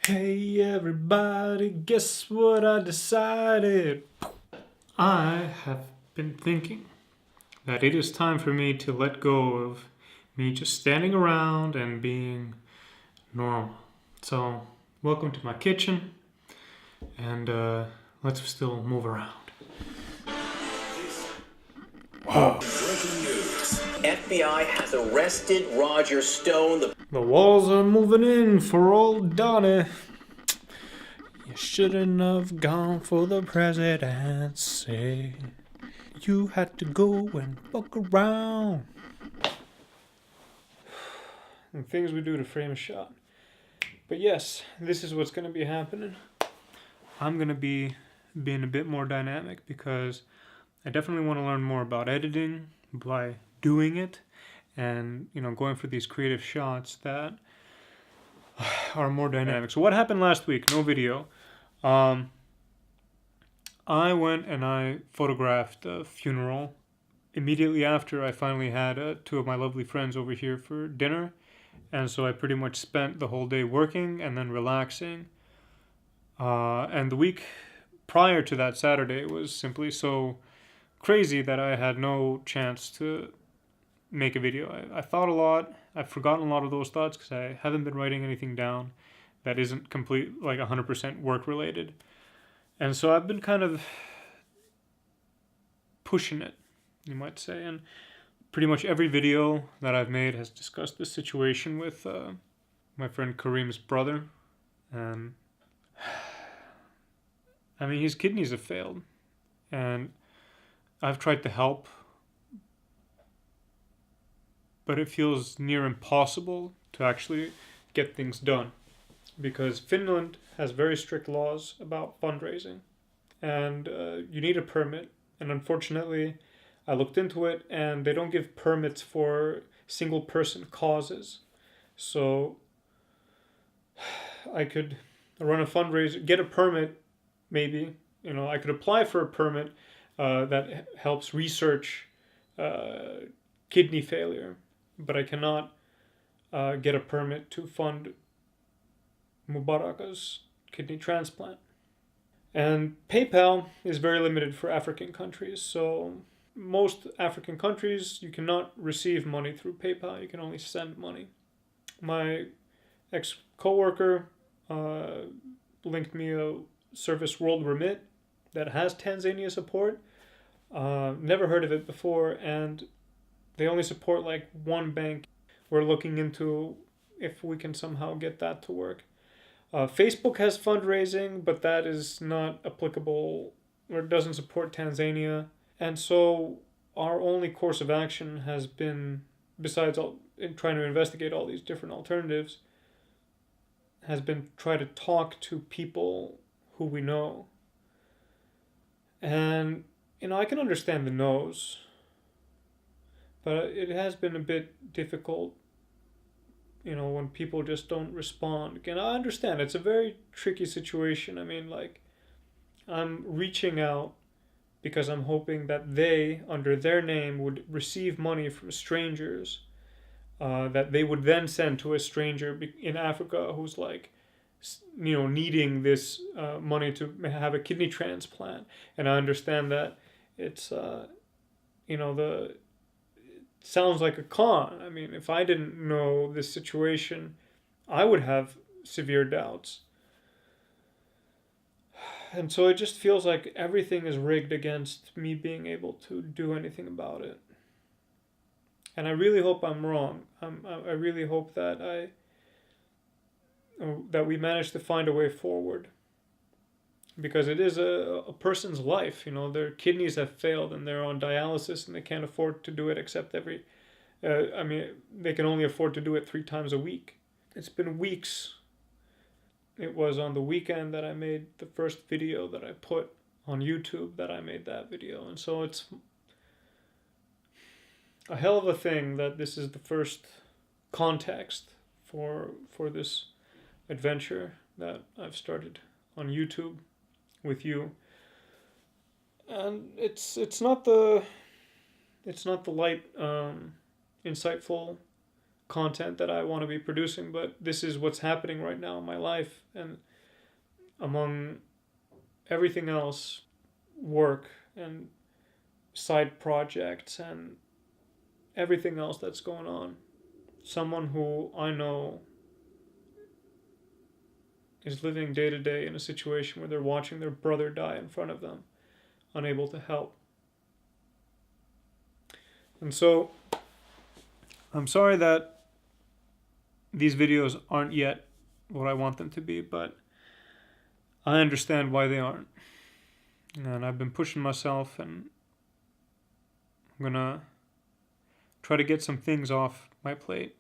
Hey everybody, guess what I decided? I have been thinking that it is time for me to let go of me just standing around and being normal. So, welcome to my kitchen, and let's still move around. Breaking news. FBI has arrested Roger Stone. The walls are moving in for old Donnie. You shouldn't have gone for the presidency. You had to go and fuck around. And things we do to frame a shot. But yes, this is what's going to be happening. I'm going to be being a bit more dynamic because I definitely want to learn more about editing by doing it and, going for these creative shots that are more dynamic. So what happened last week? No video. I went and I photographed a funeral. Immediately after, I finally had two of my lovely friends over here for dinner. And so I pretty much spent the whole day working and then relaxing. And the week prior to that Saturday was simply so crazy that I had no chance to make a video. I thought a lot. I've forgotten a lot of those thoughts because I haven't been writing anything down that isn't complete, like 100% work related. And so I've been kind of pushing it, you might say. And pretty much every video that I've made has discussed this situation with my friend Kareem's brother. And I mean, his kidneys have failed. And I've tried to help, but it feels near impossible to actually get things done because Finland has very strict laws about fundraising and you need a permit. And unfortunately, I looked into it and they don't give permits for single person causes. So I could run a fundraiser, get a permit, maybe. I could apply for a permit that helps research kidney failure, but I cannot get a permit to fund Mubaraka's kidney transplant. And PayPal is very limited for African countries, so most African countries you cannot receive money through PayPal, you can only send money. My ex-coworker linked me a service, World Remit, that has Tanzania support. Never heard of it before, and they only support like one bank. We're looking into if we can somehow get that to work. Facebook has fundraising, but that is not applicable or doesn't support Tanzania. And so our only course of action has been, besides trying to investigate all these different alternatives, has been try to talk to people who we know. And, I can understand the no's, but it has been a bit difficult, when people just don't respond. And I understand it's a very tricky situation. I mean, like, I'm reaching out because I'm hoping that they, under their name, would receive money from strangers that they would then send to a stranger in Africa who's like, needing this money to have a kidney transplant. And I understand that it's, it sounds like a con. I mean, if I didn't know this situation, I would have severe doubts. And so it just feels like everything is rigged against me being able to do anything about it. And I really hope I'm wrong. I really hope that we manage to find a way forward. Because it is a person's life. Their kidneys have failed and they're on dialysis and they can't afford to do it except they can only afford to do it 3 times a week. It's been weeks. It was on the weekend that I made the first video that I put on YouTube that I made that video. And so it's a hell of a thing that this is the first context for this adventure that I've started on YouTube with you. And it's not the light, insightful content that I want to be producing, but this is what's happening right now in my life. And among everything else, work and side projects and everything else that's going on, someone who I know is living day to day in a situation where they're watching their brother die in front of them, unable to help. And so, I'm sorry that these videos aren't yet what I want them to be, but I understand why they aren't. And I've been pushing myself, and I'm gonna try to get some things off my plate